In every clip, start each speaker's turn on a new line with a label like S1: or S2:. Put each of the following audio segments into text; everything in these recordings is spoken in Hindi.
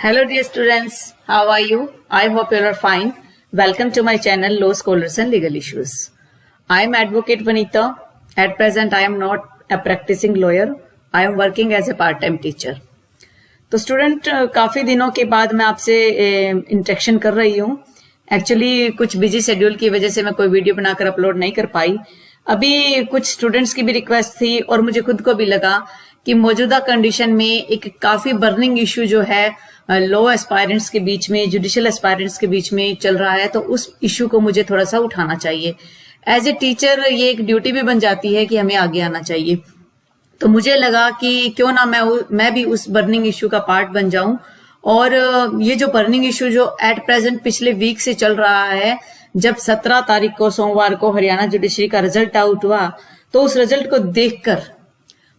S1: Hello dear students, how are you? I hope you are fine. Welcome to my channel Law Scholars and Legal Issues. I am Advocate Vanita. At present I am not a practicing lawyer. I am working as a part-time teacher. तो स्टूडेंट काफ़ी दिनों के बाद मैं आपसे इंटरेक्शन कर रही हूँ. एक्चुअली कुछ बिजी शेड्यूल की वजह से मैं कोई वीडियो बनाकर अपलोड नहीं कर पाई. अभी कुछ स्टूडेंट्स की भी रिक्वेस्ट थी और मुझे खुद को भी लगा कि मौजूदा कंडीशन में एक काफ़ी बर्निंग इशू जो है लॉ एस्पायरेंट्स के बीच में, जुडिशियल एस्पायरेंट्स के बीच में चल रहा है, तो उस इशू को मुझे थोड़ा सा उठाना चाहिए. एज ए टीचर ये एक ड्यूटी भी बन जाती है कि हमें आगे आना चाहिए. तो मुझे लगा कि क्यों ना मैं भी उस बर्निंग इशू का पार्ट बन जाऊं. और ये जो बर्निंग इशू जो एट प्रेजेंट पिछले वीक से चल रहा है, जब 17 तारीख को सोमवार को हरियाणा जुडिशरी का रिजल्ट आउट हुआ, तो उस रिजल्ट को देखकर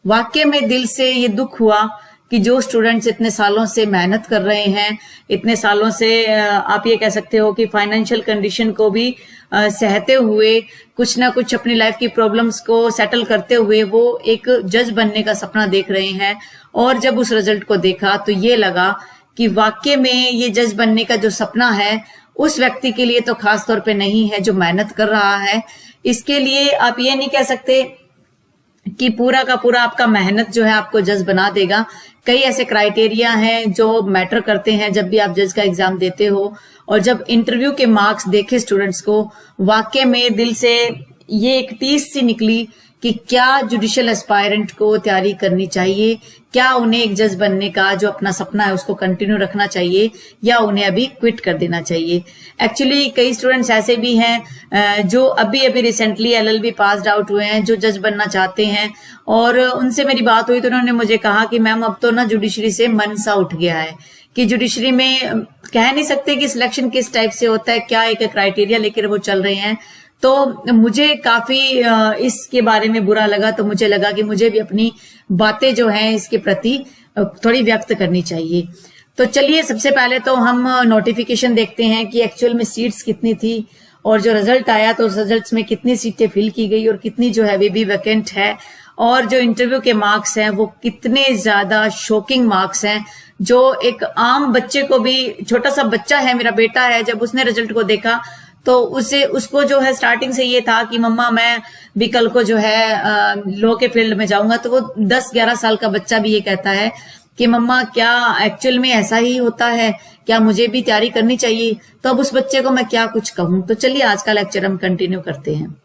S1: वाकई में दिल से ये दुख हुआ कि जो स्टूडेंट्स इतने सालों से मेहनत कर रहे हैं, इतने सालों से आप ये कह सकते हो कि फाइनेंशियल कंडीशन को भी सहते हुए, कुछ ना कुछ अपनी लाइफ की प्रॉब्लम्स को सेटल करते हुए वो एक जज बनने का सपना देख रहे हैं. और जब उस रिजल्ट को देखा तो ये लगा कि वाकई में ये जज बनने का जो सपना है उस व्यक्ति के लिए तो खास तौर पे नहीं है जो मेहनत कर रहा है. इसके लिए आप ये नहीं कह सकते कि पूरा का पूरा आपका मेहनत जो है आपको जज बना देगा. कई ऐसे क्राइटेरिया हैं जो मैटर करते हैं जब भी आप जज का एग्जाम देते हो. और जब इंटरव्यू के मार्क्स देखे स्टूडेंट्स को, वाकई में दिल से ये एक टीस सी निकली कि क्या जुडिशियल एस्पायरेंट को तैयारी करनी चाहिए, क्या उन्हें एक जज बनने का जो अपना सपना है उसको कंटिन्यू रखना चाहिए या उन्हें अभी क्विट कर देना चाहिए. एक्चुअली कई स्टूडेंट्स ऐसे भी हैं जो अभी रिसेंटली एलएलबी पास्ड आउट हुए हैं, जो जज बनना चाहते हैं. और उनसे मेरी बात हुई तो उन्होंने मुझे कहा कि मैम अब तो ना जुडिशरी से मन सा उठ गया है कि जुडिशरी में कह नहीं सकते कि सिलेक्शन किस टाइप से होता है, क्या एक क्राइटेरिया लेकर वो चल रहे हैं. तो मुझे काफी इसके बारे में बुरा लगा. तो मुझे लगा कि मुझे भी अपनी बातें जो हैं इसके प्रति थोड़ी व्यक्त करनी चाहिए. तो चलिए सबसे पहले तो हम नोटिफिकेशन देखते हैं कि एक्चुअल में सीट्स कितनी थी और जो रिजल्ट आया तो उस रिजल्ट्स में कितनी सीटें फिल की गई और कितनी जो है भी वैकेंट है. और जो इंटरव्यू के मार्क्स हैं वो कितने ज्यादा शॉकिंग मार्क्स हैं, जो एक आम बच्चे को भी, छोटा सा बच्चा है, मेरा बेटा है, जब उसने रिजल्ट को देखा तो उसको जो है स्टार्टिंग से ये था कि मम्मा मैं भी कल को जो है लॉ के फील्ड में जाऊंगा. तो वो 10-11 साल का बच्चा भी ये कहता है कि मम्मा क्या एक्चुअल में ऐसा ही होता है, क्या मुझे भी तैयारी करनी चाहिए. तो अब उस बच्चे को मैं क्या कुछ कहूं. तो चलिए आज का लेक्चर हम कंटिन्यू करते हैं.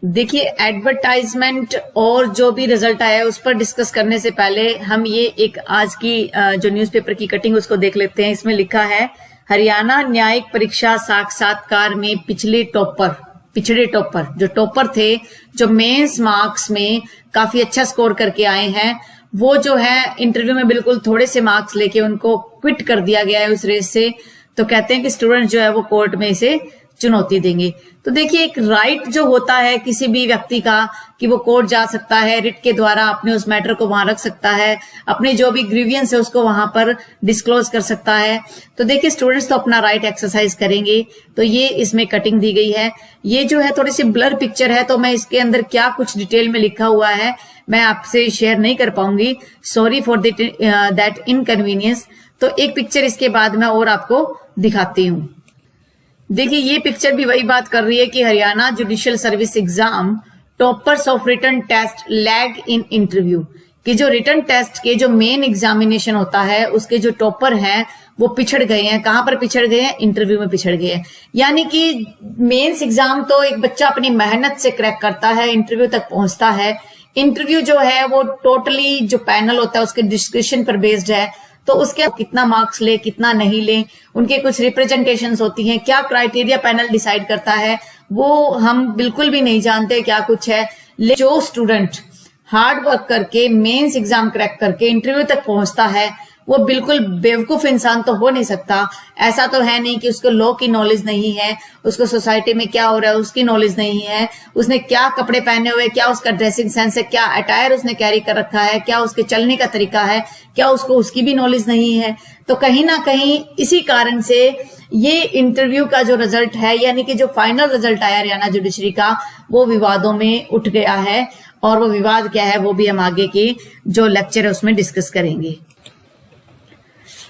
S1: देखिए, एडवर्टाइजमेंट और जो भी रिजल्ट आया है उस पर डिस्कस करने से पहले हम ये एक आज की जो न्यूज़पेपर की कटिंग उसको देख लेते हैं. इसमें लिखा है हरियाणा न्यायिक परीक्षा साक्षात्कार में पिछड़े टॉपर जो टॉपर थे, जो मेंस मार्क्स में काफी अच्छा स्कोर करके आए हैं, वो जो है इंटरव्यू में बिल्कुल थोड़े से मार्क्स लेके उनको क्विट कर दिया गया है उस रेस से. तो कहते हैं कि स्टूडेंट जो है वो कोर्ट में इसे चुनौती देंगे. तो देखिए, एक राइट जो होता है किसी भी व्यक्ति का कि वो कोर्ट जा सकता है, रिट के द्वारा अपने उस मैटर को वहां रख सकता है, अपने जो भी ग्रीवियंस है उसको वहां पर डिस्क्लोज कर सकता है. तो देखिए, स्टूडेंट्स तो अपना राइट एक्सरसाइज करेंगे. तो ये इसमें कटिंग दी गई है. ये जो है थोड़ी सी ब्लर पिक्चर है, तो मैं इसके अंदर क्या कुछ डिटेल में लिखा हुआ है मैं आपसे शेयर नहीं कर पाऊंगी. Sorry for that inconvenience. तो एक पिक्चर इसके बाद मैं और आपको दिखाती हूँ. देखिए, ये पिक्चर भी वही बात कर रही है कि Haryana judicial service exam toppers of written test lag in interview, कि जो रिटन टेस्ट के जो मेन एग्जामिनेशन होता है उसके जो टॉपर हैं वो पिछड़ गए हैं. कहां पर पिछड़ गए हैं? इंटरव्यू में पिछड़ गए हैं. यानी कि मेंस एग्जाम तो एक बच्चा अपनी मेहनत से क्रैक करता है, इंटरव्यू तक पहुंचता है. इंटरव्यू जो है वो टोटली जो पैनल होता है उसके डिस्कशन पर बेस्ड है. तो उसके कितना मार्क्स ले, कितना नहीं ले, उनके कुछ रिप्रेजेंटेशंस होती हैं. क्या क्राइटेरिया पैनल डिसाइड करता है वो हम बिल्कुल भी नहीं जानते क्या कुछ है. जो स्टूडेंट हार्ड वर्क करके मेंस एग्जाम क्रैक करके इंटरव्यू तक पहुंचता है वो बिल्कुल बेवकूफ इंसान तो हो नहीं सकता. ऐसा तो है नहीं कि उसको लॉ की नॉलेज नहीं है, उसको सोसाइटी में क्या हो रहा है उसकी नॉलेज नहीं है, उसने क्या कपड़े पहने हुए, क्या उसका ड्रेसिंग सेंस है, क्या अटायर उसने कैरी कर रखा है, क्या उसके चलने का तरीका है, क्या उसको उसकी भी नॉलेज नहीं है. तो कहीं ना कहीं इसी कारण से ये इंटरव्यू का जो रिजल्ट है, यानी कि जो फाइनल रिजल्ट आया हरियाणा जुडिशरी का, वो विवादों में उठ गया है. और वो विवाद क्या है वो भी हम आगे के जो लेक्चर है उसमें डिस्कस करेंगे.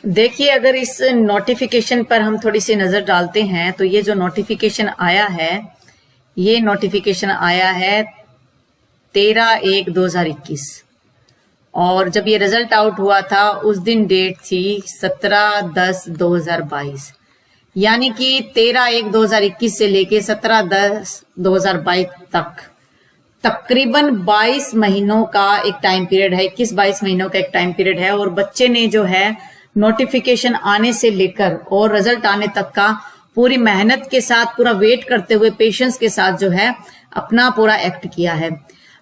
S1: देखिए, अगर इस नोटिफिकेशन पर हम थोड़ी सी नजर डालते हैं तो ये जो नोटिफिकेशन आया है, ये नोटिफिकेशन आया है 13/1/2021 और जब ये रिजल्ट आउट हुआ था उस दिन डेट थी 17/10/2022, यानी कि 13/1/2021 से लेके 17/10/2022 तक तकरीबन 22 महीनों का एक टाइम पीरियड है, 21-22 महीनों का एक टाइम पीरियड है। और बच्चे ने जो है नोटिफिकेशन आने से लेकर और रिजल्ट आने तक का पूरी मेहनत के साथ, पूरा वेट करते हुए, पेशेंस के साथ जो है अपना पूरा एक्ट किया है।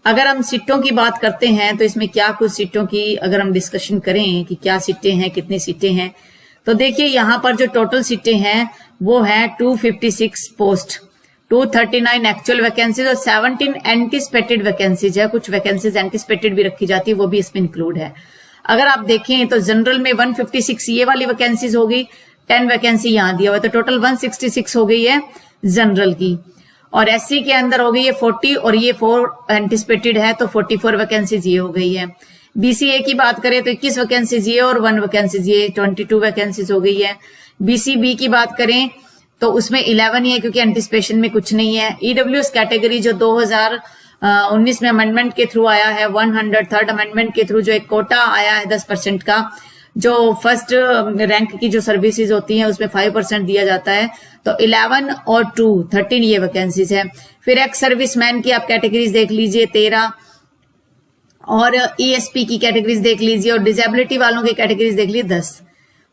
S1: अगर हम सीटों की बात करते हैं तो इसमें क्या कुछ सीटों की अगर हम डिस्कशन करें कि क्या सीटें हैं, कितनी सीटें हैं, तो देखिए यहाँ पर जो टोटल सीटें हैं वो है 256 पोस्ट, 239 एक्चुअल वैकेंसीज और 17 एंटिसिपेटेड वैकेंसीज है। कुछ वैकेंसीज एंटिसिपेटेड भी रखी जाती है, वो भी इसमें इंक्लूड है। अगर आप देखें तो जनरल में 156 ये वाली वैकेंसीज हो गई, 10 वैकेंसी यहाँ दिया हुआ है, तो टोटल 166 हो गई है जनरल की। और एससी के अंदर हो गई है 40 और ये 4 एंटिसिपेटेड है, तो 44 वैकेंसीज ये हो गई है। बीसीए की बात करें तो 21 वैकेंसीज ये और 1 वैकेंसीज ये, 22 वैकेंसीज हो गई है। बीसीबी की बात करें तो उसमें 11 ही है क्योंकि एंटिसिपेशन में कुछ नहीं है। ईडब्ल्यूएस कैटेगरी जो 2019 में अमेंडमेंट के थ्रू आया है, 103rd अमेंडमेंट के थ्रू जो एक कोटा आया है 10% का, जो फर्स्ट रैंक की जो सर्विसेज होती हैं उसमें 5% दिया जाता है, तो 11 और 2 13 ये वैकेंसीज है। फिर एक्स सर्विसमैन की आप कैटेगरीज देख लीजिए 13 और ईएसपी की कैटेगरीज देख लीजिए और डिसेबिलिटी वालों की कैटेगरीज देख लीजिए 10।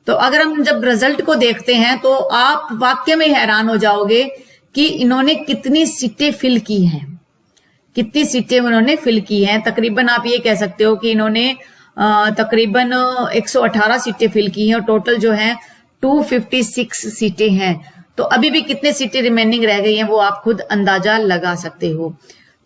S1: तो अगर हम जब रिजल्ट को देखते हैं तो आप वाकई में हैरान हो जाओगे कि इन्होंने कितनी सीटें फिल की हैं, कितनी सीटें उन्होंने फिल की हैं। तकरीबन आप ये कह सकते हो कि इन्होंने तकरीबन 118 सीटें फिल की हैं और टोटल जो है 256 सीटें हैं। तो अभी भी कितने सीटें रिमेनिंग रह गई हैं वो आप खुद अंदाजा लगा सकते हो।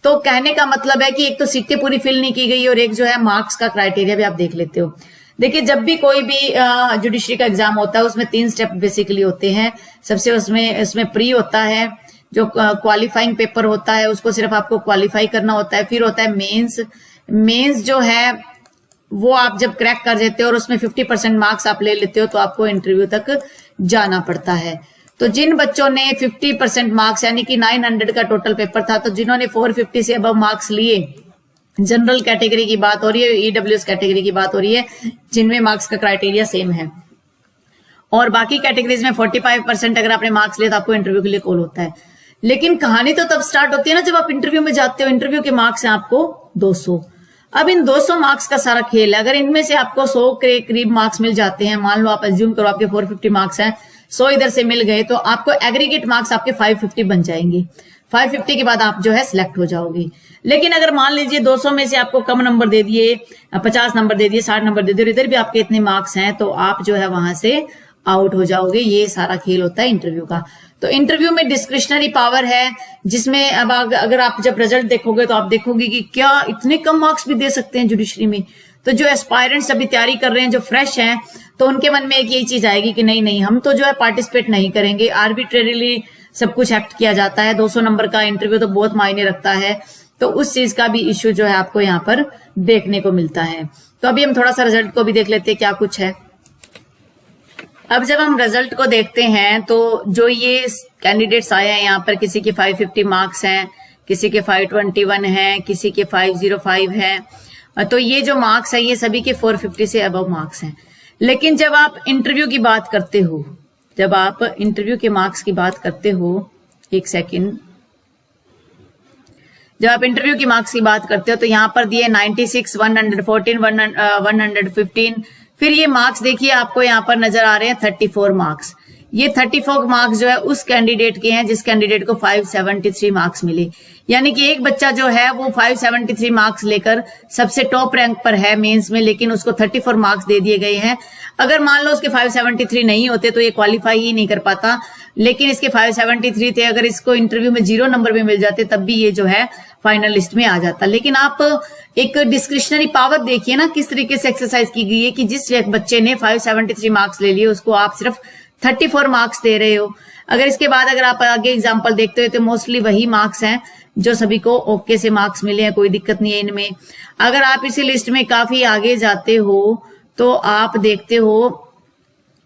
S1: तो कहने का मतलब है कि एक तो सीटें पूरी फिल नहीं की गई और एक जो है मार्क्स का क्राइटेरिया भी आप देख लेते हो। देखिए, जब भी कोई भी जुडिशरी का एग्जाम होता है उसमें 3 स्टेप बेसिकली होते हैं। सबसे उसमें प्री होता है, जो क्वालिफाइंग पेपर होता है उसको सिर्फ आपको क्वालिफाई करना होता है। फिर होता है मेंस। मेंस जो है वो आप जब क्रैक कर देते हो और उसमें 50% मार्क्स आप ले लेते हो तो आपको इंटरव्यू तक जाना पड़ता है। तो जिन बच्चों ने 50% मार्क्स यानी कि 900 का टोटल पेपर था, तो जिन्होंने 450 से अबव मार्क्स लिए, जनरल कैटेगरी की बात हो रही है, ईडब्ल्यूएस कैटेगरी की बात हो रही है, जिनमें मार्क्स का क्राइटेरिया सेम है, और बाकी कैटेगरीज में 45% अगर आपने मार्क्स लिए तो आपको इंटरव्यू के लिए कॉल होता है। लेकिन कहानी तो तब स्टार्ट होती है ना जब आप इंटरव्यू में जाते हो। इंटरव्यू के मार्क्स हैं आपको 200। अब इन 200 मार्क्स का सारा खेल है। अगर इनमें से आपको 100 के करीब मार्क्स मिल जाते हैं, मान लो आप अज्यूम करो आपके 450 मार्क्स हैं, 100 इधर से मिल गए, तो आपको एग्रीगेट मार्क्स आपके 550 बन जाएंगे। 550 के बाद आप जो है सिलेक्ट हो जाओगे। लेकिन अगर मान लीजिए 200 में से आपको कम नंबर दे दिए, 50 नंबर दे दिए, 60 नंबर दे दिए, इधर भी आपके इतने मार्क्स हैं, तो आप जो है वहां से आउट हो जाओगे। ये सारा खेल होता है इंटरव्यू का। तो इंटरव्यू में डिस्क्रिशनरी पावर है, जिसमें अब अगर आप जब रिजल्ट देखोगे तो आप देखोगे कि क्या इतने कम मार्क्स भी दे सकते हैं जुडिशरी में। तो जो एस्पायरेंट्स अभी तैयारी कर रहे हैं, जो फ्रेश हैं, तो उनके मन में एक यही चीज आएगी कि नहीं नहीं, हम तो जो है पार्टिसिपेट नहीं करेंगे। आर्बिट्रेरीली सब कुछ एक्ट किया जाता है, 200 नंबर का इंटरव्यू तो बहुत मायने रखता है। तो उस चीज का भी इश्यू जो है आपको यहाँ पर देखने को मिलता है। तो अभी हम थोड़ा सा रिजल्ट को भी देख लेते हैं क्या कुछ है। अब जब हम रिजल्ट को देखते हैं तो जो ये कैंडिडेट्स आए हैं यहाँ पर, किसी के 550 मार्क्स हैं, किसी के 521 हैं, किसी के 505 हैं। तो ये जो मार्क्स हैं ये सभी के 450 से अबव मार्क्स हैं। लेकिन जब आप इंटरव्यू की बात करते हो, जब आप इंटरव्यू के मार्क्स की बात करते हो, एक सेकेंड, जब आप इंटरव्यू की मार्क्स की बात करते हो तो यहाँ पर दिए 96, 114, 115। फिर ये मार्क्स देखिए आपको यहाँ पर नजर आ रहे हैं 34 मार्क्स। ये 34 मार्क्स जो है उस कैंडिडेट के हैं जिस कैंडिडेट को 573 मार्क्स मिले। यानी कि एक बच्चा जो है वो 573 मार्क्स लेकर सबसे टॉप रैंक पर है मेंस में, लेकिन उसको 34 मार्क्स दे दिए गए हैं। अगर मान लो उसके 573 नहीं होते तो ये क्वालिफाई ही नहीं कर पाता, लेकिन इसके 573 थे। अगर इसको इंटरव्यू में 0 नंबर भी मिल जाते तब भी ये जो है फाइनल लिस्ट में आ जाता। लेकिन आप एक डिस्क्रिशनरी पावर देखिए ना किस तरीके से एक्सरसाइज की गई है कि जिस बच्चे ने 573 मार्क्स ले लिए उसको आप सिर्फ 34 मार्क्स दे रहे हो। अगर इसके बाद अगर आप आगे एग्जांपल देखते हो तो मोस्टली वही मार्क्स हैं जो सभी को ओके से मार्क्स मिले हैं, कोई दिक्कत नहीं है इनमें। अगर आप इसी लिस्ट में काफी आगे जाते हो तो आप देखते हो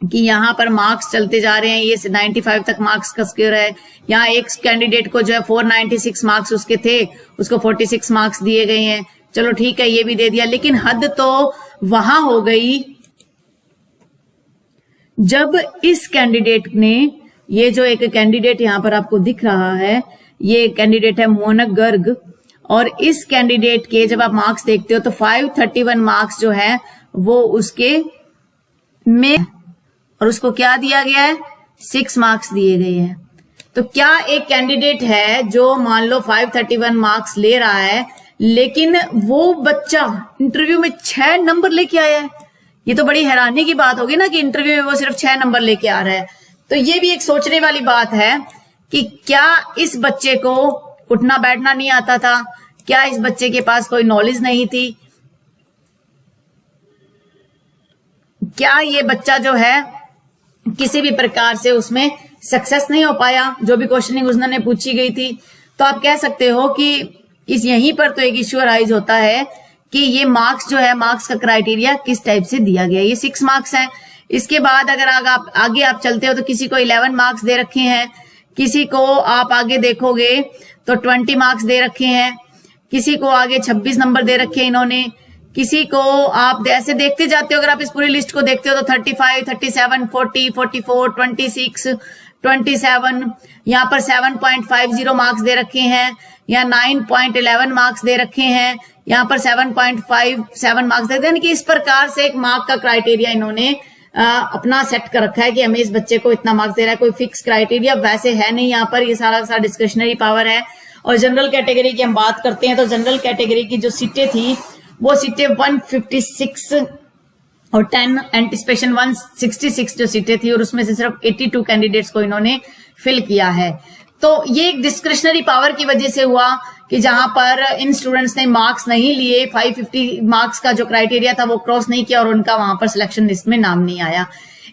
S1: कि यहाँ पर मार्क्स चलते जा रहे हैं, ये 95 तक मार्क्स का स्कोर है। यहाँ एक कैंडिडेट को जो है 496 मार्क्स उसके थे, उसको 46 मार्क्स दिए गए हैं। चलो ठीक है, ये भी दे दिया, लेकिन हद तो वहां हो गई जब इस कैंडिडेट ने, ये जो एक कैंडिडेट यहां पर आपको दिख रहा है, ये कैंडिडेट है मोनक गर्ग, और इस कैंडिडेट के जब आप मार्क्स देखते हो तो 531 मार्क्स जो है वो उसके में, और उसको क्या दिया गया है, 6 मार्क्स दिए गए हैं। तो क्या एक कैंडिडेट है जो मान लो 531 मार्क्स ले रहा है, लेकिन वो बच्चा इंटरव्यू में 6 नंबर लेके आया है? ये तो बड़ी हैरानी की बात होगी ना कि इंटरव्यू में वो सिर्फ 6 नंबर लेके आ रहा है। तो ये भी एक सोचने वाली बात है कि क्या इस बच्चे को उठना बैठना नहीं आता था, क्या इस बच्चे के पास कोई नॉलेज नहीं थी, क्या ये बच्चा जो है किसी भी प्रकार से उसमें सक्सेस नहीं हो पाया, जो भी क्वेश्चनिंग उसने पूछी गई थी। तो आप कह सकते हो कि इस यहीं पर तो एक इश्यू अराइज होता है कि ये मार्क्स जो है, मार्क्स का क्राइटेरिया किस टाइप से दिया गया। ये 6 मार्क्स हैं। इसके बाद अगर आगे आप चलते हो तो किसी को 11 मार्क्स दे रखे हैं, किसी को आप आगे देखोगे तो 20 मार्क्स दे रखे हैं, किसी को आगे 26 नंबर दे रखे हैं इन्होंने, किसी को आप ऐसे देखते जाते हो। अगर आप इस पूरी लिस्ट को देखते हो तो 35, 37, 40, 44, 26, 27, यहाँ पर 7.50 मार्क्स दे रखे हैं, यहाँ 9.11 मार्क्स दे रखे हैं, यहाँ पर 7.57 मार्क्स दे रखे हैं। यानी कि इस प्रकार से एक मार्क का क्राइटेरिया इन्होंने अपना सेट कर रखा है कि हमें इस बच्चे को इतना मार्क्स दे रहा है। कोई फिक्स क्राइटेरिया वैसे है नहीं यहाँ पर, ये सारा डिस्क्रिशनरी पावर है। और जनरल कैटेगरी की हम बात करते हैं तो जनरल कैटेगरी की जो सीटें थी वो सीटें 156 और 10 एंटिसिपेशन 166 जो सीटें थी, और उसमें से सिर्फ 82 कैंडिडेट्स को इन्होंने फिल किया है। तो ये एक डिस्क्रिशनरी पावर की वजह से हुआ कि जहां पर इन स्टूडेंट्स ने मार्क्स नहीं लिए, 550 मार्क्स का जो क्राइटेरिया था वो क्रॉस नहीं किया, और उनका वहां पर सिलेक्शन लिस्ट में नाम नहीं आया।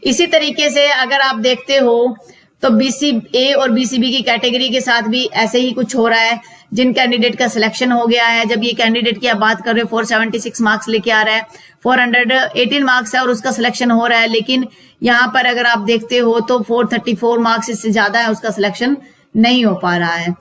S1: इसी तरीके से अगर आप देखते हो तो BCA और BCB की कैटेगरी के साथ भी ऐसे ही कुछ हो रहा है। जिन कैंडिडेट का सिलेक्शन हो गया है, जब ये कैंडिडेट की आप बात कर रहे हो 476 मार्क्स लेके आ रहा है, 418 मार्क्स है और उसका सिलेक्शन हो रहा है, लेकिन यहाँ पर अगर आप देखते हो तो 434 मार्क्स इससे ज्यादा है, उसका सिलेक्शन नहीं हो पा रहा है।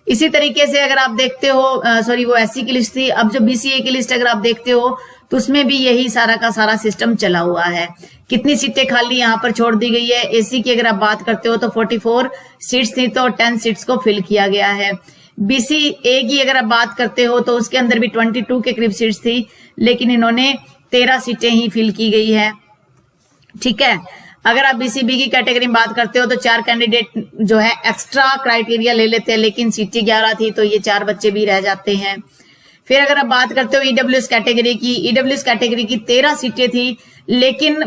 S1: इसी तरीके से अगर आप देखते हो वो SC की लिस्ट थी, अब जो BCA की लिस्ट अगर आप देखते हो तो उसमें भी यही सारा का सारा सिस्टम चला हुआ है। कितनी सीटें खाली यहाँ पर छोड़ दी गई है। AC की अगर आप बात करते हो तो 44 सीट्स थी तो 10 सीट्स को फिल किया गया है। BCA की अगर आप बात करते हो तो उसके अंदर भी 22 के करीब सीट्स थी, लेकिन इन्होंने 13 सीटें ही फिल की गई है। ठीक है, अगर आप BCB की कैटेगरी में बात करते हो तो 4 कैंडिडेट जो है एक्स्ट्रा क्राइटेरिया ले लेते हैं, लेकिन सीटें 11 थी तो ये 4 बच्चे भी रह जाते हैं। फिर अगर आप बात करते हो EWS कैटेगरी की, EWS कैटेगरी की 13 सीटें थी, लेकिन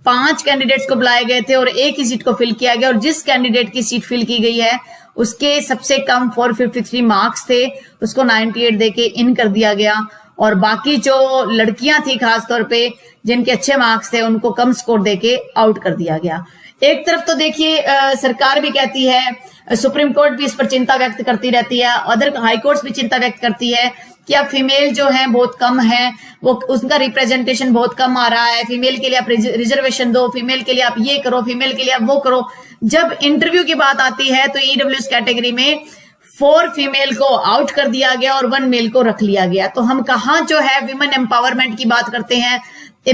S1: 5 कैंडिडेट्स को बुलाए गए थे और एक ही सीट को फिल किया गया, और जिस कैंडिडेट की सीट फिल की गई है उसके सबसे कम 453 मार्क्स थे, उसको 98 देके इन कर दिया गया, और बाकी जो लड़कियां थी खासतौर पे जिनके अच्छे मार्क्स थे उनको कम स्कोर देके आउट कर दिया गया। एक तरफ तो देखिए सरकार भी कहती है, सुप्रीम कोर्ट भी इस पर चिंता व्यक्त करती रहती है, अदर हाई कोर्ट्स भी चिंता व्यक्त करती है कि अब फीमेल जो है बहुत कम है, वो उसका रिप्रेजेंटेशन बहुत कम आ रहा है, फीमेल के लिए आप रिजर्वेशन दो, फीमेल के लिए आप ये करो, फीमेल के लिए आप वो करो। जब इंटरव्यू की बात आती है तो EWS कैटेगरी में 4 फीमेल को आउट कर दिया गया और 1 मेल को रख लिया गया। तो हम कहाँ जो है विमेन एम्पावरमेंट की बात करते हैं।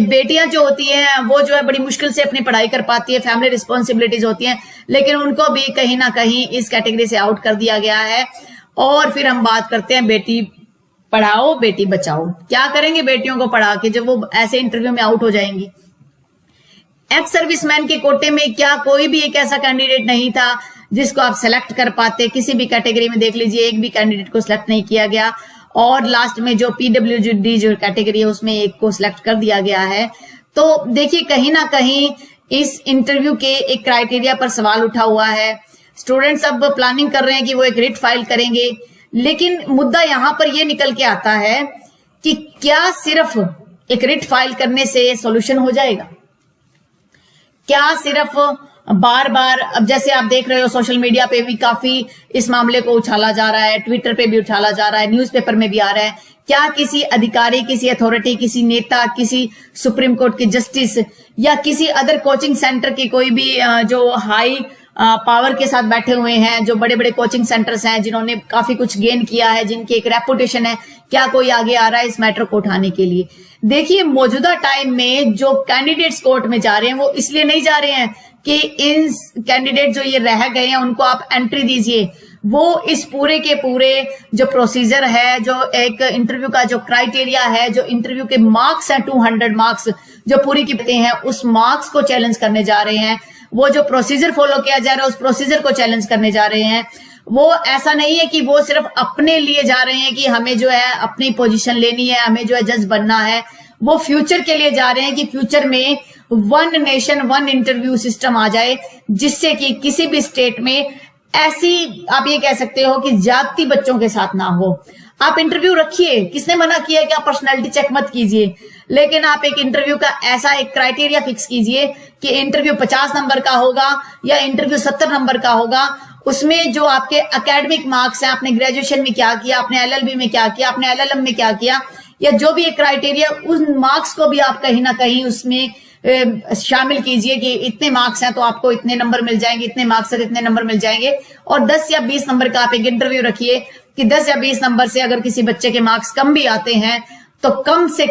S1: बेटियां जो होती हैं वो जो है बड़ी मुश्किल से अपनी पढ़ाई कर पाती है, फैमिली रिस्पॉन्सिबिलिटीज होती हैं, लेकिन उनको भी कहीं ना कहीं इस कैटेगरी से आउट कर दिया गया है। और फिर हम बात करते हैं बेटी पढ़ाओ बेटी बचाओ। क्या करेंगे बेटियों को पढ़ा के जब वो ऐसे इंटरव्यू में आउट हो जाएंगी। एक्स सर्विसमैन के कोटे में क्या कोई भी एक ऐसा कैंडिडेट नहीं था जिसको आप सेलेक्ट कर पाते। किसी भी कैटेगरी में देख लीजिए, एक भी कैंडिडेट को सिलेक्ट नहीं किया गया, और लास्ट में जो PWD जो कैटेगरी है उसमें एक को सिलेक्ट कर दिया गया है। तो देखिए कहीं ना कहीं इस इंटरव्यू के एक क्राइटेरिया पर सवाल उठा हुआ है। स्टूडेंट्स अब प्लानिंग कर रहे हैं कि वो एक रिट फाइल करेंगे, लेकिन मुद्दा यहां पर यह निकल के आता है कि क्या सिर्फ एक रिट फाइल करने से सॉल्यूशन हो जाएगा? क्या सिर्फ बार बार, अब जैसे आप देख रहे हो सोशल मीडिया पे भी काफी इस मामले को उछाला जा रहा है, ट्विटर पे भी उछाला जा रहा है, न्यूज़पेपर में भी आ रहा है। क्या किसी अधिकारी, किसी अथॉरिटी, किसी नेता, किसी सुप्रीम कोर्ट के जस्टिस या किसी अदर कोचिंग सेंटर के कोई भी जो हाई पावर के साथ बैठे हुए हैं, जो बड़े बड़े कोचिंग सेंटर्स हैं, जिन्होंने काफी कुछ गेन किया है, जिनकी एक रेपुटेशन है, क्या कोई आगे आ रहा है इस मैटर को उठाने के लिए? देखिए, मौजूदा टाइम में जो कैंडिडेट्स कोर्ट में जा रहे हैं वो इसलिए नहीं जा रहे हैं कि इन कैंडिडेट जो ये रह गए हैं उनको आप एंट्री दीजिए। वो इस पूरे के पूरे जो प्रोसीजर है, जो एक इंटरव्यू का जो क्राइटेरिया है, जो इंटरव्यू के मार्क्स हैं 200 मार्क्स जो पूरी करते हैं, उस मार्क्स को चैलेंज करने जा रहे हैं। वो जो प्रोसीजर फॉलो किया जा रहा है उस प्रोसीजर को चैलेंज करने जा रहे हैं। वो ऐसा नहीं है कि वो सिर्फ अपने लिए जा रहे हैं कि हमें जो है अपनी पोजीशन लेनी है, हमें जो है जज बनना है। वो फ्यूचर के लिए जा रहे हैं कि फ्यूचर में one nation one interview system आ जाए, जिससे कि किसी भी स्टेट में ऐसी, आप ये कह सकते हो कि जाति बच्चों के साथ ना हो। आप इंटरव्यू रखिए, किसने मना किया कि आप पर्सनालिटी चेक मत कीजिए, लेकिन आप एक इंटरव्यू का ऐसा एक क्राइटेरिया फिक्स कीजिए कि इंटरव्यू 50 नंबर का होगा या इंटरव्यू 70 नंबर का होगा। उसमें जो आपके एकेडमिक मार्क्स हैं, आपने ग्रेजुएशन में क्या किया, आपने एलएलबी में क्या किया, आपने एलएलएम में क्या किया, या जो भी एक क्राइटेरिया, उन मार्क्स को भी आप कहीं ना कहीं उसमें शामिल कीजिए कि इतने मार्क्स हैं तो आपको इतने नंबर मिल जाएंगे, इतने मार्क्स से इतने नंबर मिल जाएंगे। और 10 या 20 नंबर का आप एक इंटरव्यू रखिए कि 10 या 20 नंबर से अगर किसी बच्चे के मार्क्स कम भी आते हैं तो कम से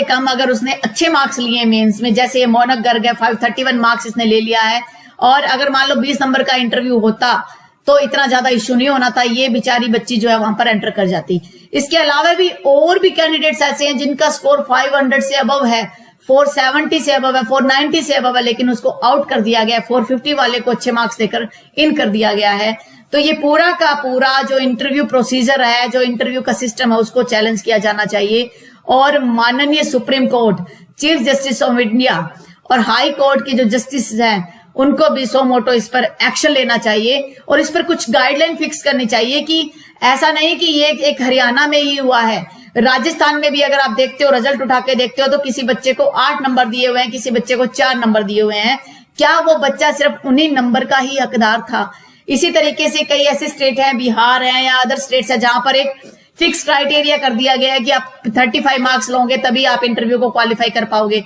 S1: कम अगर उसने अच्छे मार्क्स लिए मेंस में, जैसे ये मोनक गर्ग है, 531 मार्क्स इसने ले लिया है, और अगर मान लो 20 नंबर का इंटरव्यू होता तो इतना ज्यादा इश्यू नहीं होना था, ये बेचारी बच्ची जो है वहां पर एंटर कर जाती। इसके अलावा भी और भी कैंडिडेट्स ऐसे हैं जिनका स्कोर 500 से अबव है, 470 से अबव है, 490 से अबव है, लेकिन उसको आउट कर दिया गया है। 450 वाले को अच्छे मार्क्स देकर इन कर दिया गया है। तो ये पूरा का पूरा जो इंटरव्यू प्रोसीजर है, जो इंटरव्यू का सिस्टम है, उसको चैलेंज किया जाना चाहिए। और माननीय supreme court, chief justice of India और हाई कोर्ट के जो जस्टिस हैं, उनको भी सो मोटो इस पर एक्शन लेना चाहिए और इस पर कुछ गाइडलाइन फिक्स करनी चाहिए कि ऐसा नहीं कि ये एक हरियाणा में ही हुआ है। राजस्थान में भी अगर आप देखते हो, रिजल्ट उठा के देखते हो, तो किसी बच्चे को 8 नंबर दिए हुए हैं, किसी बच्चे को 4 नंबर दिए हुए हैं। क्या वो बच्चा सिर्फ उन्हीं नंबर का ही हकदार था? इसी तरीके से कई ऐसे स्टेट हैं, बिहार है या अदर स्टेट्स है, जहां पर एक फिक्स क्राइटेरिया कर दिया गया है कि आप 35 मार्क्स लोगे तभी आप इंटरव्यू को क्वालिफाई कर पाओगे।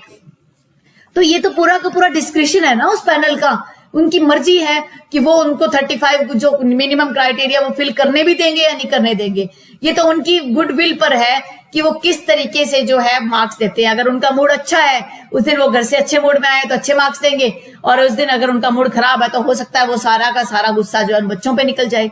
S1: तो ये तो पूरा का पूरा डिस्क्रिप्शन है ना उस पैनल का, उनकी मर्जी है कि वो उनको 35 जो मिनिमम क्राइटेरिया वो फिल करने भी देंगे या नहीं करने देंगे। ये तो उनकी गुडविल पर है कि वो किस तरीके से जो है मार्क्स देते हैं। अगर उनका मूड अच्छा है, उस दिन वो घर से अच्छे मूड में आए तो अच्छे मार्क्स देंगे, और उस दिन अगर उनका मूड खराब है तो हो सकता है वो सारा का सारा गुस्सा जो है बच्चों पे निकल जाए।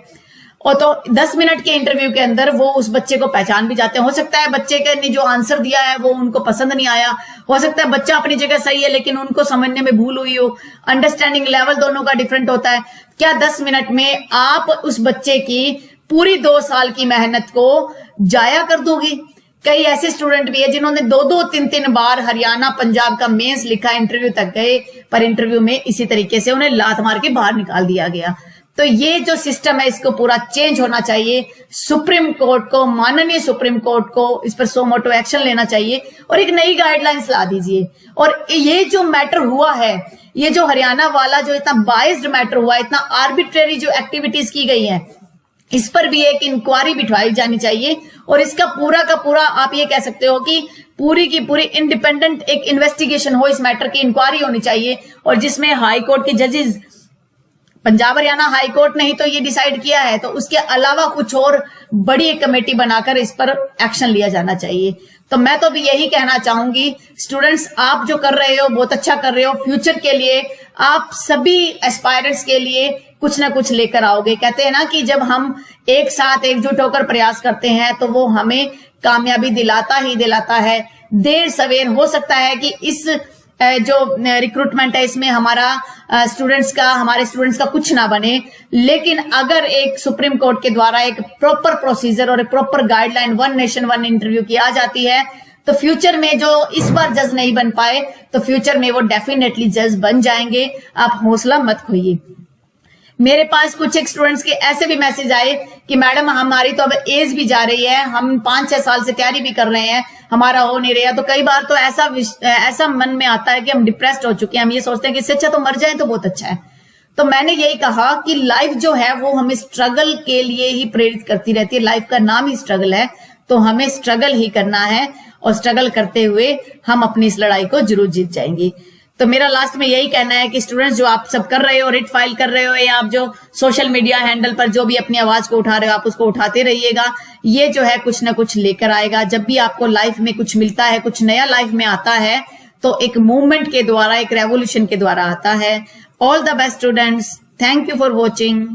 S1: और तो 10 मिनट के इंटरव्यू के अंदर वो उस बच्चे को पहचान भी जाते हैं। हो सकता है बच्चे के ने जो आंसर दिया है वो उनको पसंद नहीं आया, हो सकता है बच्चा अपनी जगह सही है लेकिन उनको समझने में भूल हुई हो, अंडरस्टैंडिंग लेवल दोनों का डिफरेंट होता है। क्या 10 मिनट में आप उस बच्चे की पूरी 2 साल की मेहनत को जाया कर दोगी? कई ऐसे स्टूडेंट भी है जिन्होंने 2-2, 3-3 बार हरियाणा पंजाब का मेंस लिखा, इंटरव्यू तक गए, पर इंटरव्यू में इसी तरीके से उन्हें लात मार के बाहर निकाल दिया गया। तो ये जो सिस्टम है इसको पूरा चेंज होना चाहिए। सुप्रीम कोर्ट को, माननीय सुप्रीम कोर्ट को इस पर सो मोटो एक्शन लेना चाहिए और एक नई गाइडलाइंस ला दीजिए। और ये जो मैटर हुआ है, ये जो हरियाणा वाला जो इतना बाइस्ड मैटर हुआ है, इतना आर्बिट्रेरी जो एक्टिविटीज की गई है, इस पर भी एक इंक्वायरी बिठवाई जानी चाहिए। और इसका पूरा का पूरा आप ये कह सकते हो कि पूरी की पूरी इंडिपेंडेंट एक इन्वेस्टिगेशन हो, इस मैटर की इंक्वायरी होनी चाहिए। और जिसमें हाई कोर्ट के जजेस, पंजाब हरियाणा हाई कोर्ट ने ही तो ये डिसाइड किया है, तो उसके अलावा कुछ और बड़ी एक कमेटी बनाकर इस पर एक्शन लिया जाना चाहिए। तो मैं तो भी यही कहना चाहूंगी, स्टूडेंट्स आप जो कर रहे हो बहुत अच्छा कर रहे हो। फ्यूचर के लिए आप सभी एस्पायरेंट्स के लिए कुछ ना कुछ लेकर आओगे। कहते हैं ना कि जब हम एक साथ एकजुट होकर प्रयास करते हैं तो वो हमें कामयाबी दिलाता ही दिलाता है। देर सवेर हो सकता है कि इस जो रिक्रूटमेंट है इसमें हमारे स्टूडेंट्स का कुछ ना बने, लेकिन अगर एक सुप्रीम कोर्ट के द्वारा एक प्रॉपर प्रोसीजर और एक proper guideline, one nation one interview की आ जाती है, तो फ्यूचर में जो इस बार जज नहीं बन पाए तो फ्यूचर में वो डेफिनेटली जज बन जाएंगे। आप हौसला मत खोइए। मेरे पास कुछ एक स्टूडेंट्स के ऐसे भी मैसेज आए कि मैडम हमारी तो अब एज भी जा रही है, हम 5-6 साल से तैयारी भी कर रहे हैं, हमारा हो नहीं रहा। तो कई बार तो ऐसा मन में आता है कि हम डिप्रेस्ड हो चुके हैं, हम ये सोचते हैं कि इससे अच्छा तो मर जाए तो बहुत अच्छा है। तो मैंने यही कहा कि लाइफ जो है वो हमें स्ट्रगल के लिए ही प्रेरित करती रहती है, लाइफ का नाम ही स्ट्रगल है, तो हमें स्ट्रगल ही करना है और स्ट्रगल करते हुए हम अपनी इस लड़ाई को जरूर जीत जाएंगे। तो मेरा लास्ट में यही कहना है कि स्टूडेंट्स जो आप सब कर रहे हो, रिट फाइल कर रहे हो या आप जो सोशल मीडिया हैंडल पर जो भी अपनी आवाज को उठा रहे हो, आप उसको उठाते रहिएगा। ये जो है कुछ ना कुछ लेकर आएगा। जब भी आपको लाइफ में कुछ मिलता है, कुछ नया लाइफ में आता है, तो एक मूवमेंट के द्वारा, एक रेवोल्यूशन के द्वारा आता है। All the best students, thank you for watching.